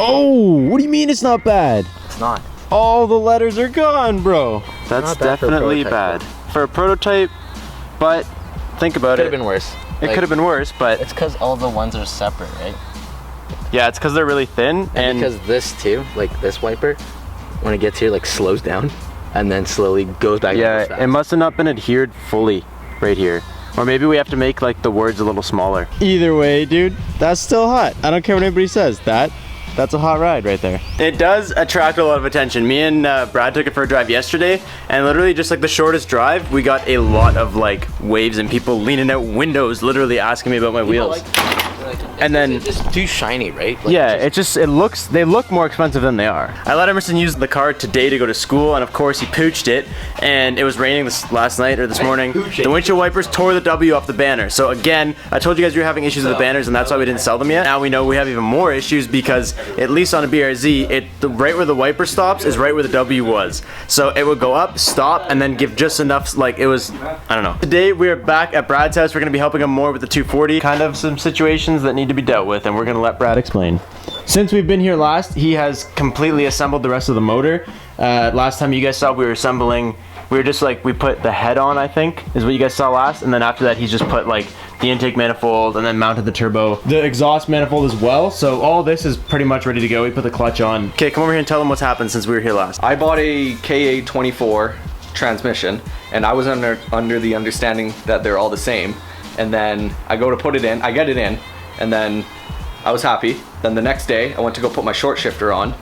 Oh, what do you mean it's not bad? It's not. All the letters are gone, bro. That's definitely bad. For a prototype, but think about it. Could have been worse. It could have been worse, but... It's because all the ones are separate, right? Yeah, it's because they're really thin. And because this too, like this wiper, when it gets here, like slows down and then slowly goes back. Yeah, it must have not been adhered fully right here. Or maybe we have to make like the words a little smaller. Either way, dude, that's still hot. I don't care what anybody says. That's a hot ride right there. It does attract a lot of attention. Me and Brad took it for a drive yesterday, and literally just like the shortest drive, we got a lot of like waves and people leaning out windows, literally asking me about my wheels. And then it's just too shiny, right? Like, yeah, they look more expensive than they are. I let Emerson use the car today to go to school, and of course he pooched it, and it was raining last night or this morning. The windshield wipers tore the W off the banner. So again, I told you guys we were having issues with the banners, and that's why we didn't sell them yet. Now we know we have even more issues because at least on a BRZ, right where the wiper stops is right where the W was. So it would go up, stop, and then give just enough, like it was, I don't know. Today we're back at Brad's house. We're gonna be helping him more with the 240. Kind of some situations that need to be dealt with, and we're gonna let Brad explain. Since we've been here last, he has completely assembled the rest of the motor. Last time you guys saw we were assembling, we put the head on, I think, is what you guys saw last, and then after that he's just put like the intake manifold and then mounted the turbo. The exhaust manifold as well, so all this is pretty much ready to go. We put the clutch on. Okay, come over here and tell them what's happened since we were here last. I bought a KA24 transmission, and I was under the understanding that they're all the same, and then I go to put it in, I get it in, and then I was happy. Then the next day I went to go put my short shifter on,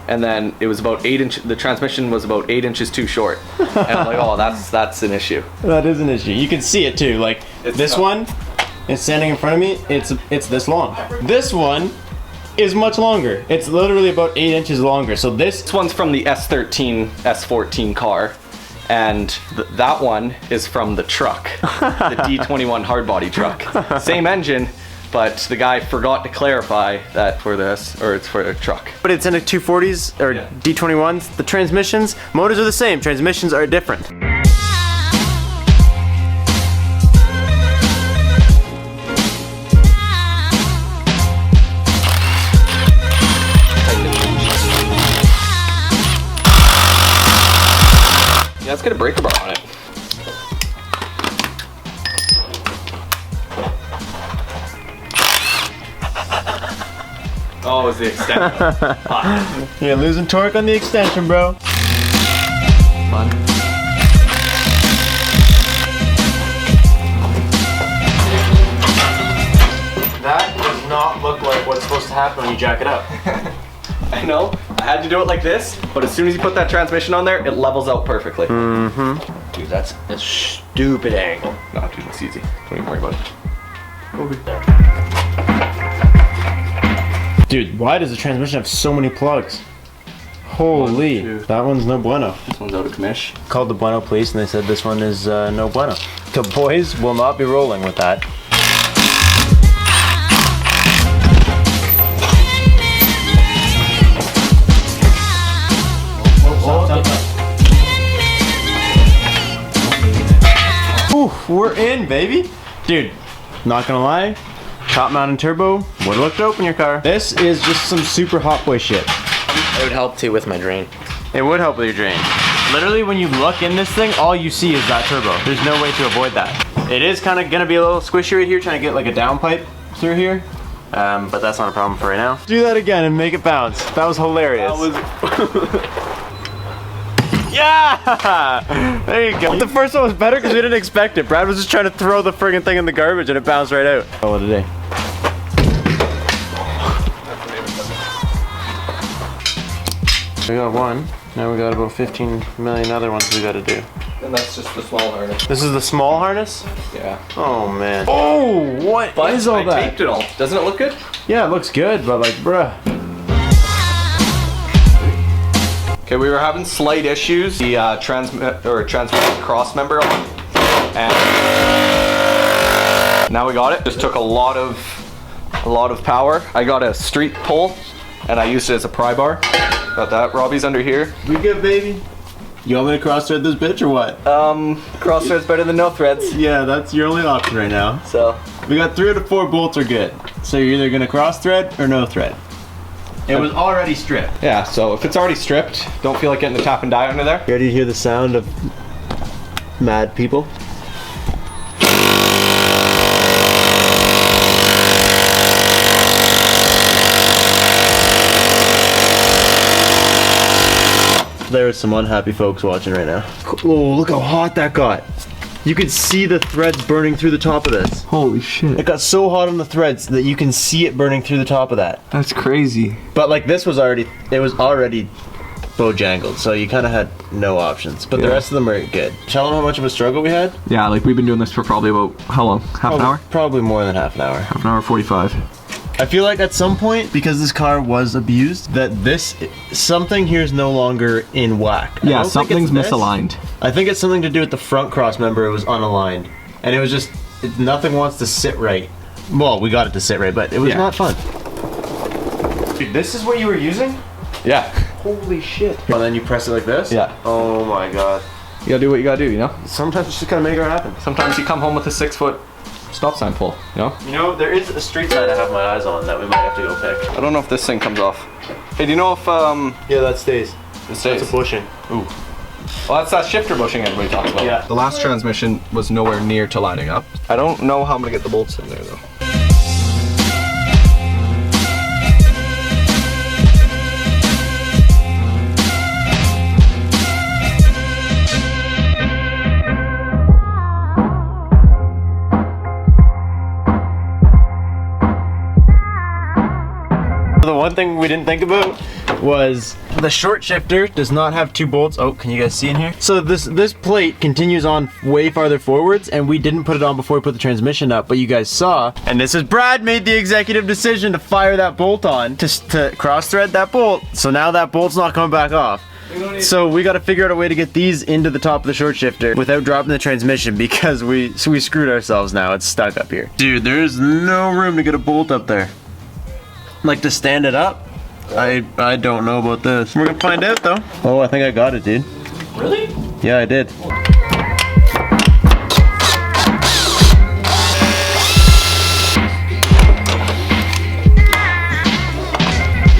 and then it was about 8 inches, the transmission was about 8 inches too short. And I'm like, oh, that's an issue. That is an issue. You can see it too. Like this one is standing in front of me, it's this long. This one is much longer. It's literally about 8 inches longer. So this one's from the S13, S14 car, and that one is from the truck, the D21 hardbody truck. Same engine, but the guy forgot to clarify that for this, or it's for a truck. But it's in a 240s or yeah. D21s. The transmissions, motors are the same, transmissions are different. Yeah, let's get a breaker bar on it. Oh, it was the extension. You're losing torque on the extension, bro. Fun. That does not look like what's supposed to happen when you jack it up. I know. I had to do it like this, but as soon as you put that transmission on there, it levels out perfectly. Mm-hmm. Dude, that's a stupid angle. No, dude, it's easy. Don't even worry about it. Okay. Dude, why does the transmission have so many plugs? Holy, that one's no bueno. This one's out of commish. Called the Bueno police and they said this one is no bueno. The boys will not be rolling with that. Ooh, we're in, baby. Dude, not gonna lie. Top mounted turbo would look dope in your car. This is just some super hot boy shit. It would help too with my drain. It would help with your drain. Literally when you look in this thing, all you see is that turbo. There's no way to avoid that. It is kind of gonna be a little squishy right here, trying to get like a downpipe through here. But that's not a problem for right now. Do that again and make it bounce. That was hilarious. Yeah! There you go. The first one was better because we didn't expect it. Brad was just trying to throw the friggin' thing in the garbage and it bounced right out. Oh, today. We got one. Now we got about 15 million other ones we gotta do. And that's just the small harness. This is the small harness? Yeah. Oh, man. Oh, what is all that? I taped it all. Doesn't it look good? Yeah, it looks good, but like, bruh. Okay, we were having slight issues. The transmission cross member on, and now we got it. Just took a lot of power. I got a street pull, and I used it as a pry bar. Got that. Robbie's under here. We good, baby. You want me to cross thread this bitch or what? Cross thread's better than no threads. Yeah, that's your only option right now. So we got 3 out of 4 bolts are good. So you're either gonna cross thread or no thread. It was already stripped. Yeah, so if it's already stripped, don't feel like getting the tap and die under there. You ready to hear the sound of mad people? There's some unhappy folks watching right now. Oh, look how hot that got. You can see the threads burning through the top of this. Holy shit. It got so hot on the threads that you can see it burning through the top of that. That's crazy. But like this was already, it was already bojangled, so you kind of had no options. But the rest of them are good. Tell them how much of a struggle we had. Yeah, like we've been doing this for probably about, how long? Half an hour? Probably more than half an hour. Half an hour, 45. I feel like at some point, because this car was abused, that something here is no longer in whack. Yeah, something's misaligned. I think it's something to do with the front cross member. It was unaligned, and it was just nothing wants to sit right. Well, we got it to sit right, but it was not fun. Dude, this is what you were using? Yeah. Holy shit! Well, then you press it like this. Yeah. Oh my god. You gotta do what you gotta do, you know? Sometimes you just gotta make it happen. Sometimes you come home with a 6-foot stop sign pole, you know? You know, there is a street sign I have my eyes on that we might have to go pick. I don't know if this thing comes off. Hey, do you know if, Yeah, that stays. it stays? That's a bushing. Ooh. Well, that's that shifter bushing everybody talks about. Yeah. The last transmission was nowhere near to lining up. I don't know how I'm gonna get the bolts in there, though. The one thing we didn't think about was the short shifter does not have 2 bolts. Oh, can you guys see in here? So this plate continues on way farther forwards, and we didn't put it on before we put the transmission up, but you guys saw. And this is Brad made the executive decision to fire that bolt on, to cross thread that bolt. So now that bolt's not coming back off. So we got to figure out a way to get these into the top of the short shifter without dropping the transmission, because we screwed ourselves now. It's stuck up here. Dude, there's no room to get a bolt up there. Like to stand it up? I don't know about this. We're gonna find out though. Oh, I think I got it, dude. Really? Yeah, I did.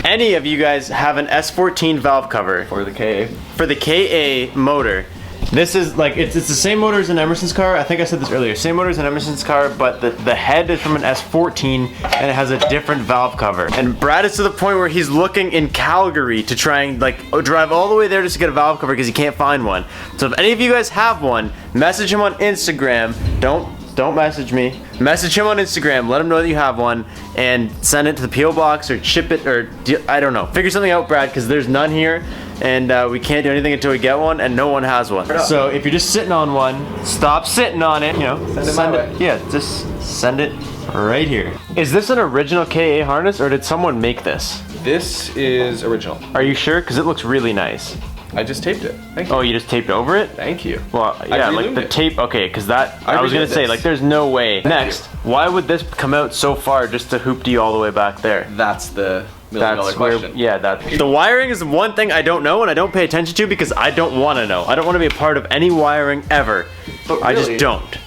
Any of you guys have an S14 valve cover For the KA. for the KA motor? This is like, it's the same motor as an Emerson's car. I think I said this earlier. Same motor as an Emerson's car, but the head is from an S14 and it has a different valve cover. And Brad is to the point where he's looking in Calgary to try and like drive all the way there just to get a valve cover because he can't find one. So if any of you guys have one, message him on Instagram. Don't message me. Message him on Instagram. Let him know that you have one and send it to the PO box or ship it, or I don't know. Figure something out, Brad, because there's none here. And we can't do anything until we get one, and no one has one. So if you're just sitting on one, stop sitting on it. You know, Send it my way. Yeah, just send it right here. Is this an original KA harness, or did someone make this? This is original. Are you sure? Because it looks really nice. I just taped it. Thank you. Oh, you just taped over it? Thank you. Well, yeah, like reloomed the it. tape. Okay, because that I was redid gonna say this. like there's no way. Next, why would this come out so far just to hoop you all the way back there? That's the $1 million question. Yeah, that. The wiring is one thing I don't know and I don't pay attention to because I don't want to know. I don't want to be a part of any wiring ever. But I just really- don't.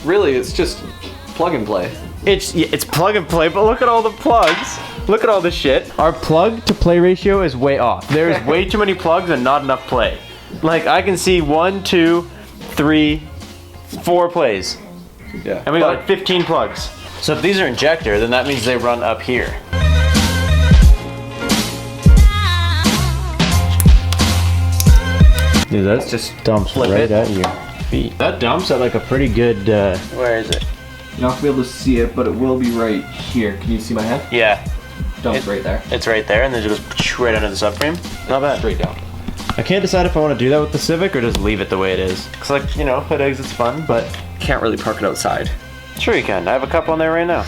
Really, it's just plug and play. It's plug and play, but look at all the plugs. Look at all this shit. Our plug to play ratio is way off. There is way too many plugs and not enough play. Like I can see 1, 2, 3, 4 plays. Yeah. And we got like 15 plugs. So if these are injector, then that means they run up here. Dude, that's just dumps Flip right it. at your feet. That dumps at like a pretty good, where is it? You're not gonna be able to see it, but it will be right here. Can you see my hand? Yeah, Dumps right there. it's right there, and then it goes right under the subframe. Not bad. Straight down. I can't decide if I want to do that with the Civic or just leave it the way it is. Cause like, you know, hood exit's fun, but Can't really park it outside. sure you can. I have a couple on there right now.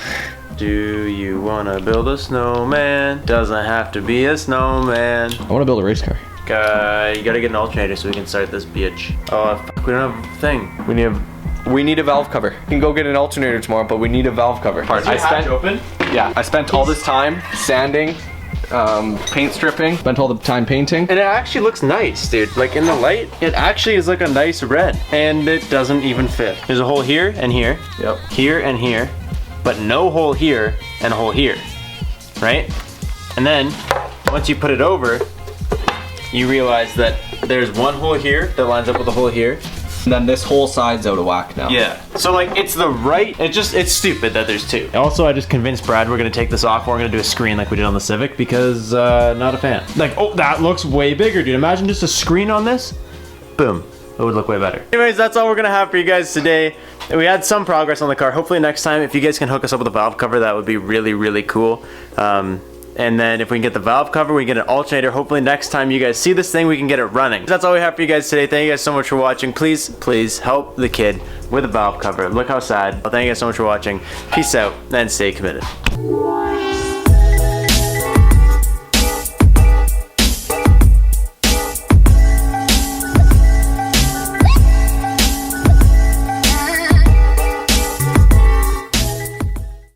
Do you wanna build a snowman? Doesn't have to be a snowman. I want to build a race car. You gotta get an alternator so we can start this bitch. Oh, fuck, we don't have a thing. We need a valve cover. You can go get an alternator tomorrow, but we need a valve cover. open? Yeah, I spent all this time sanding, paint stripping, spent all the time painting. And it actually looks nice, dude. Like in the light, it actually is like a nice red. And it doesn't even fit. There's a hole here and here. Yep. Here and here. But no hole here and a hole here. Right? And then once you put it over, you realize that there's one hole here that lines up with a hole here. And then this whole side's out of whack now. Yeah. So like it's the right, it's stupid that there's two. Also, I just convinced Brad we're gonna take this off and we're gonna do a screen like we did on the Civic because not a fan. Like, oh, that looks way bigger, dude. Imagine just a screen on this. Boom. It would look way better. Anyways, that's all we're gonna have for you guys today. We had some progress on the car. Hopefully next time, if you guys can hook us up with a valve cover, that would be really, really cool. And then if we can get the valve cover, we get an alternator. Hopefully next time you guys see this thing, we can get it running. That's all we have for you guys today. Thank you guys so much for watching. Please, please help the kid with a valve cover. Look how sad. Well, thank you guys so much for watching. Peace out and stay committed.